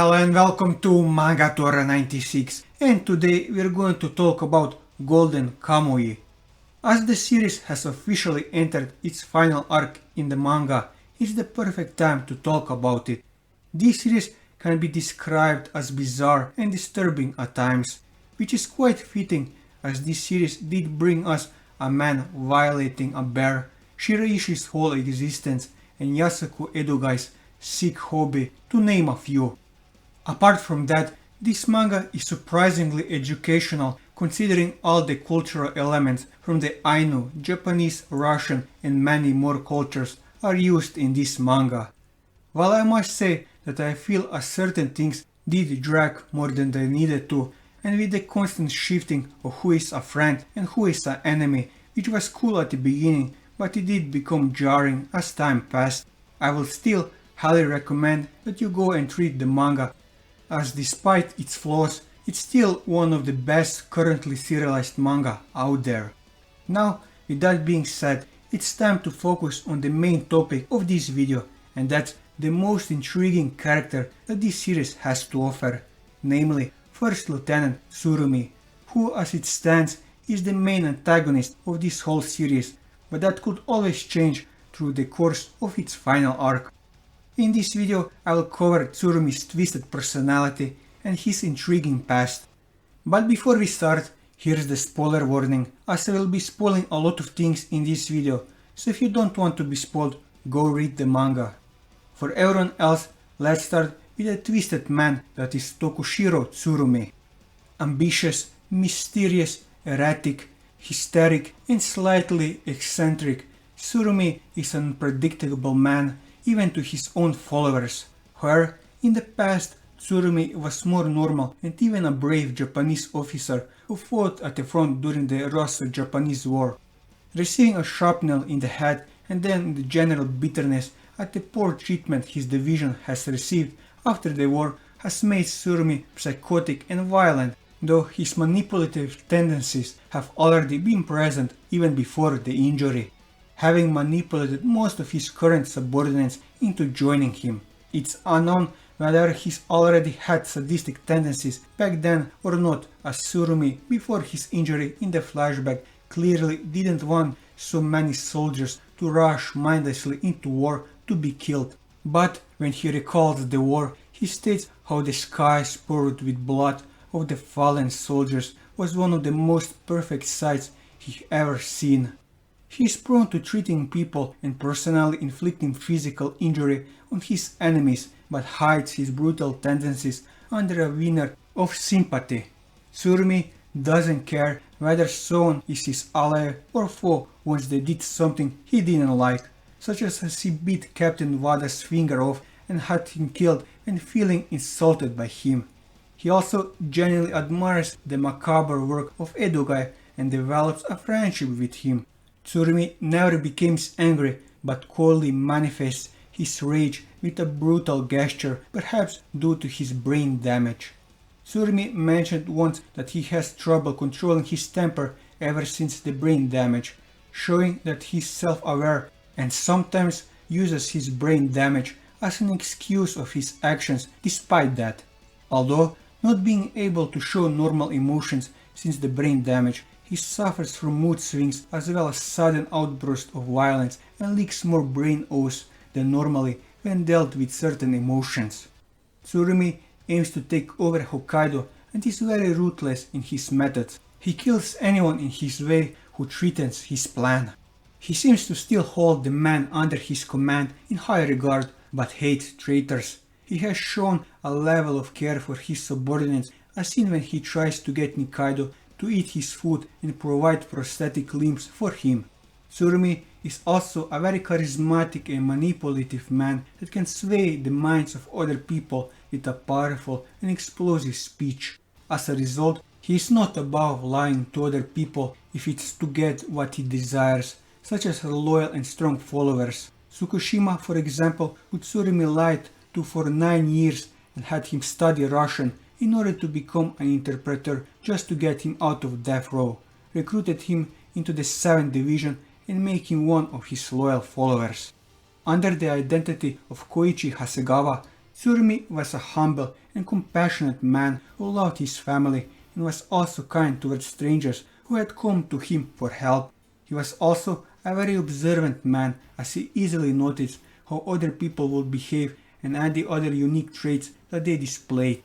Hello and welcome to Manga Tora 96, and today we're going to talk about Golden Kamuy. As the series has officially entered its final arc in the manga, it's the perfect time to talk about it. This series can be described as bizarre and disturbing at times, which is quite fitting as this series did bring us a man violating a bear, Shiraishi's whole existence, and Yasuko Edogai's sick hobby, to name a few. Apart from that, this manga is surprisingly educational considering all the cultural elements from the Ainu, Japanese, Russian and many more cultures are used in this manga. While I must say that I feel certain things did drag more than they needed to, and with the constant shifting of who is a friend and who is an enemy, which was cool at the beginning, but it did become jarring as time passed, I will still highly recommend that you go and read the manga, as despite its flaws, it's still one of the best currently serialized manga out there. Now, with that being said, it's time to focus on the main topic of this video, and that's the most intriguing character that this series has to offer, namely First Lieutenant Tsurumi, who as it stands is the main antagonist of this whole series, but that could always change through the course of its final arc. In this video I will cover Tsurumi's twisted personality and his intriguing past. But before we start, here's the spoiler warning, as I will be spoiling a lot of things in this video, so if you don't want to be spoiled, go read the manga. For everyone else, let's start with a twisted man that is Tokushirou Tsurumi. Ambitious, mysterious, erratic, hysteric and slightly eccentric, Tsurumi is an unpredictable man even to his own followers, where in the past Tsurumi was more normal and even a brave Japanese officer who fought at the front during the Russo-Japanese War. Receiving a shrapnel in the head and then the general bitterness at the poor treatment his division has received after the war has made Tsurumi psychotic and violent, though his manipulative tendencies have already been present even before the injury, having manipulated most of his current subordinates into joining him. It's unknown whether he's already had sadistic tendencies back then or not, as Tsurumi, before his injury in the flashback, clearly didn't want so many soldiers to rush mindlessly into war to be killed. But when he recalls the war, he states how the sky spurred with blood of the fallen soldiers was one of the most perfect sights he ever seen. He is prone to treating people and personally inflicting physical injury on his enemies, but hides his brutal tendencies under a veneer of sympathy. Tsurumi doesn't care whether someone is his ally or foe once they did something he didn't like, such as he beat Captain Wada's finger off and had him killed and feeling insulted by him. He also genuinely admires the macabre work of Edogai and develops a friendship with him. Tsurumi never becomes angry, but coldly manifests his rage with a brutal gesture, perhaps due to his brain damage. Tsurumi mentioned once that he has trouble controlling his temper ever since the brain damage, showing that he is self-aware and sometimes uses his brain damage as an excuse of his actions despite that. Although not being able to show normal emotions since the brain damage, he suffers from mood swings as well as sudden outbursts of violence and leaks more brain oaths than normally when dealt with certain emotions. Tsurumi aims to take over Hokkaido and is very ruthless in his methods. He kills anyone in his way who threatens his plan. He seems to still hold the men under his command in high regard, but hates traitors. He has shown a level of care for his subordinates as seen when he tries to get Nikaido to eat his food and provide prosthetic limbs for him. Tsurumi is also a very charismatic and manipulative man that can sway the minds of other people with a powerful and explosive speech. As a result, he is not above lying to other people if it's to get what he desires, such as loyal and strong followers. Tsukushima, for example, who Tsurumi lied to for 9 years and had him study Russian in order to become an interpreter just to get him out of death row, recruited him into the 7th Division and made him one of his loyal followers. Under the identity of Koichi Hasegawa, Tsurumi was a humble and compassionate man who loved his family and was also kind towards strangers who had come to him for help. He was also a very observant man, as he easily noticed how other people would behave and the other unique traits that they displayed.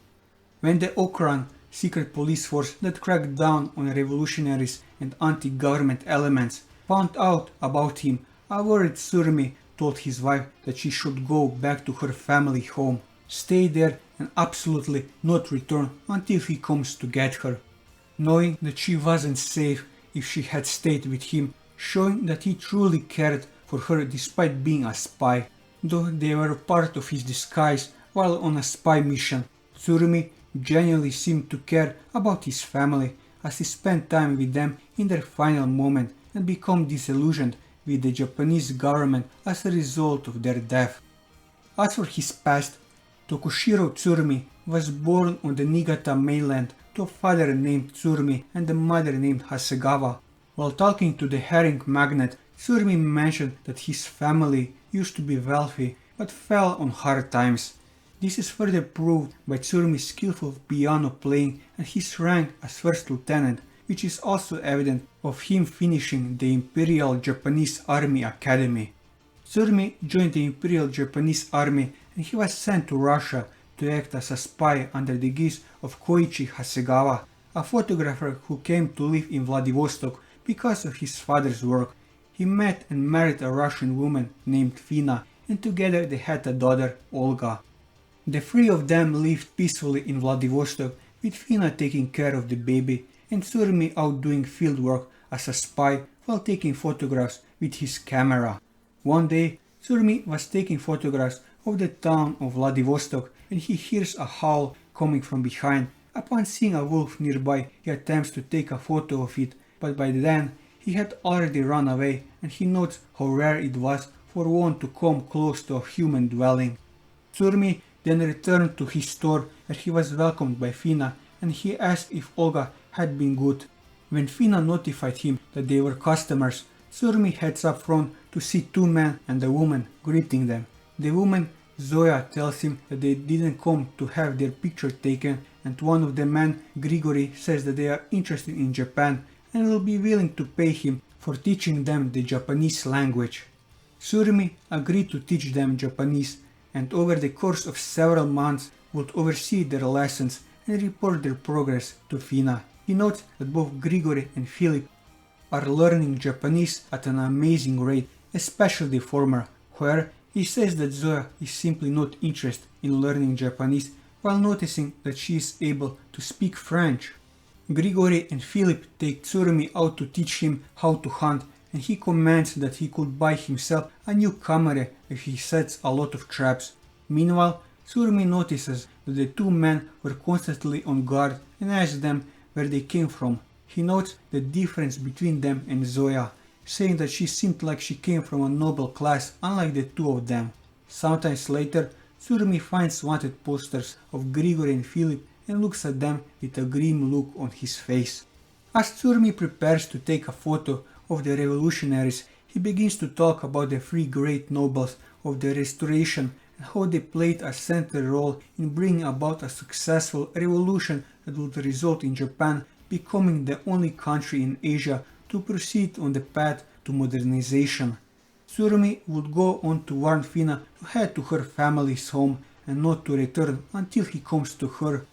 When the Okran, secret police force that cracked down on revolutionaries and anti-government elements, found out about him, a worried Tsurumi told his wife that she should go back to her family home, stay there and absolutely not return until he comes to get her. Knowing that she wasn't safe if she had stayed with him, showing that he truly cared for her despite being a spy, though they were part of his disguise while on a spy mission. Tsurumi genuinely seemed to care about his family as he spent time with them in their final moment and became disillusioned with the Japanese government as a result of their death. As for his past, Tokushirou Tsurumi was born on the Niigata mainland to a father named Tsurumi and a mother named Hasegawa. While talking to the herring magnate, Tsurumi mentioned that his family used to be wealthy but fell on hard times. This is further proved by Tsurumi's skillful piano playing and his rank as first lieutenant, which is also evident of him finishing the Imperial Japanese Army Academy. Tsurumi joined the Imperial Japanese Army and he was sent to Russia to act as a spy under the guise of Koichi Hasegawa, a photographer who came to live in Vladivostok because of his father's work. He met and married a Russian woman named Fina, and together they had a daughter, Olga. The three of them lived peacefully in Vladivostok, with Fina taking care of the baby and Tsurumi out doing field work as a spy while taking photographs with his camera. One day, Tsurumi was taking photographs of the town of Vladivostok and he hears a howl coming from behind. Upon seeing a wolf nearby, he attempts to take a photo of it, but by then he had already run away and he notes how rare it was for one to come close to a human dwelling. Tsurumi then returned to his store where he was welcomed by Fina and he asked if Olga had been good. When Fina notified him that they were customers, Tsurumi heads up front to see two men and a woman greeting them. The woman, Zoya, tells him that they didn't come to have their picture taken, and one of the men, Grigory, says that they are interested in Japan and will be willing to pay him for teaching them the Japanese language. Tsurumi agreed to teach them Japanese and over the course of several months would oversee their lessons and report their progress to Fina. He notes that both Grigory and Philip are learning Japanese at an amazing rate, especially the former, where he says that Zoya is simply not interested in learning Japanese while noticing that she is able to speak French. Grigory and Philip take Tsurumi out to teach him how to hunt and he commands that he could buy himself a new camera if he sets a lot of traps. Meanwhile, Tsurumi notices that the two men were constantly on guard and asks them where they came from. He notes the difference between them and Zoya, saying that she seemed like she came from a noble class unlike the two of them. Sometimes later, Tsurumi finds wanted posters of Grigory and Philip and looks at them with a grim look on his face. As Tsurumi prepares to take a photo of the revolutionaries, he begins to talk about the three great nobles of the Restoration and how they played a central role in bringing about a successful revolution that would result in Japan becoming the only country in Asia to proceed on the path to modernization. Tsurumi would go on to warn Fina to head to her family's home and not to return until he comes to her.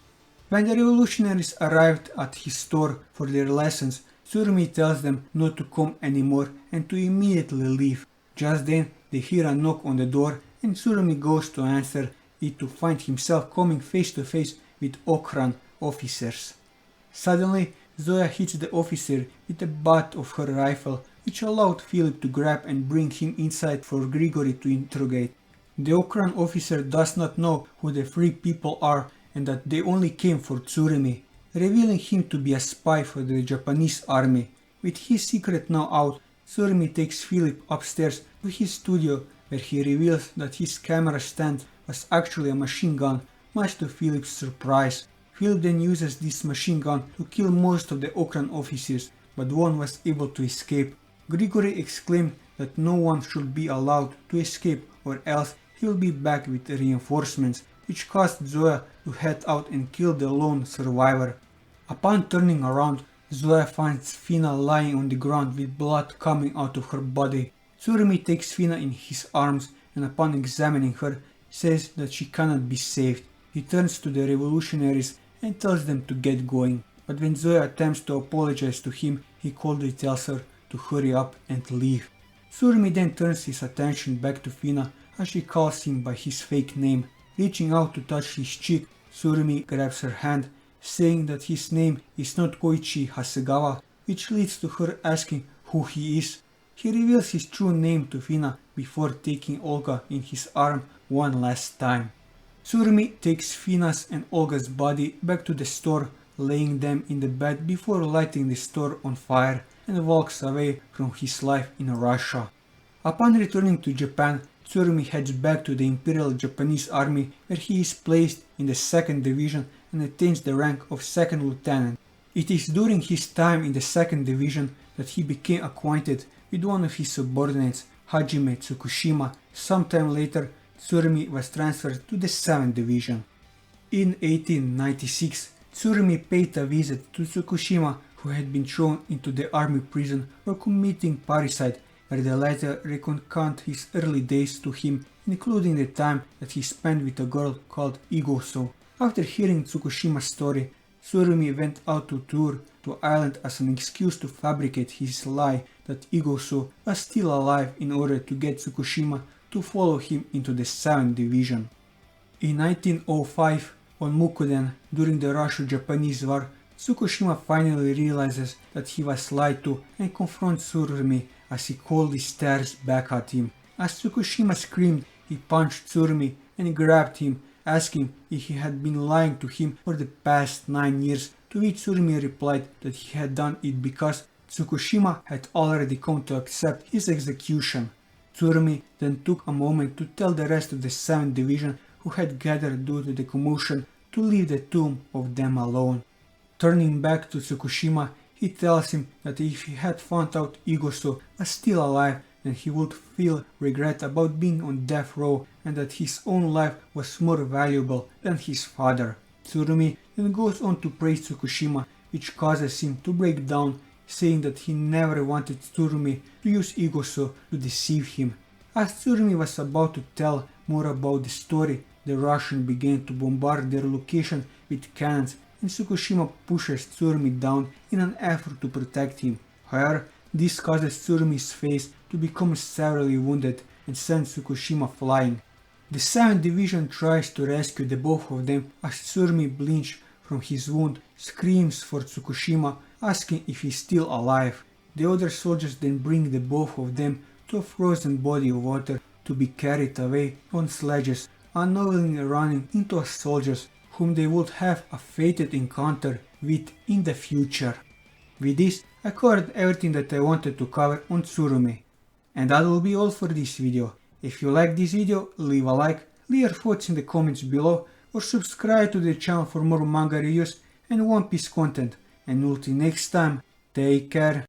When the revolutionaries arrived at his store for their lessons, Tsurumi tells them not to come anymore and to immediately leave. Just then they hear a knock on the door and Tsurumi goes to answer it to find himself coming face to face with Okran officers. Suddenly, Zoya hits the officer with the butt of her rifle, which allowed Philip to grab and bring him inside for Grigory to interrogate. The Okran officer does not know who the three people are and that they only came for Tsurumi, revealing him to be a spy for the Japanese army. With his secret now out, Tsurumi takes Philip upstairs to his studio where he reveals that his camera stand was actually a machine gun, much to Philip's surprise. Philip then uses this machine gun to kill most of the Okran officers, but one was able to escape. Grigory exclaimed that no one should be allowed to escape or else he will be back with reinforcements, which caused Zoya to head out and kill the lone survivor. Upon turning around, Zoya finds Fina lying on the ground with blood coming out of her body. Tsurumi takes Fina in his arms and upon examining her, says that she cannot be saved. He turns to the revolutionaries and tells them to get going. But when Zoya attempts to apologize to him, he coldly tells her to hurry up and leave. Tsurumi then turns his attention back to Fina as she calls him by his fake name. Reaching out to touch his cheek, Tsurumi grabs her hand, saying that his name is not Koichi Hasegawa, which leads to her asking who he is. He reveals his true name to Fina before taking Olga in his arm one last time. Tsurumi takes Fina's and Olga's body back to the store, laying them in the bed before lighting the store on fire, and walks away from his life in Russia. Upon returning to Japan, Tsurumi heads back to the Imperial Japanese Army, where he is placed in the 2nd Division and attains the rank of 2nd Lieutenant. It is during his time in the 2nd Division that he became acquainted with one of his subordinates, Hajime Tsukushima. Sometime later, Tsurumi was transferred to the 7th Division. In 1896, Tsurumi paid a visit to Tsukushima, who had been thrown into the army prison for committing parricide, where the latter recounted his early days to him, including the time that he spent with a girl called Igoso. After hearing Tsukushima's story, Tsurumi went out to tour the island as an excuse to fabricate his lie that Igoso was still alive in order to get Tsukushima to follow him into the 7th Division. In 1905, on Mukuden, during the Russo-Japanese War, Tsukushima finally realizes that he was lied to and confronts Tsurumi as he coldly stares back at him. As Tsukushima screamed, he punched Tsurumi and grabbed him, asking if he had been lying to him for the past 9 years, to which Tsurumi replied that he had done it because Tsukushima had already come to accept his execution. Tsurumi then took a moment to tell the rest of the 7th Division, who had gathered due to the commotion, to leave the tomb of them alone. Turning back to Tsukushima, he tells him that if he had found out Igoso was still alive, then he would feel regret about being on death row and that his own life was more valuable than his father. Tsurumi then goes on to praise Tsukushima, which causes him to break down, saying that he never wanted Tsurumi to use Igoso to deceive him. As Tsurumi was about to tell more about the story, the Russians began to bombard their location with cannons, and Tsukushima pushes Tsurumi down in an effort to protect him. However, this causes Tsurumi's face to become severely wounded and sends Tsukushima flying. The 7th Division tries to rescue the both of them as Tsurumi blinches from his wound, screams for Tsukushima, asking if he's still alive. The other soldiers then bring the both of them to a frozen body of water to be carried away on sledges, unknowingly running into soldiers whom they would have a fated encounter with in the future. With this, I covered everything that I wanted to cover on Tsurumi. And that will be all for this video. If you like this video, leave a like, leave your thoughts in the comments below, or subscribe to the channel for more manga reviews and One Piece content. And until next time, take care.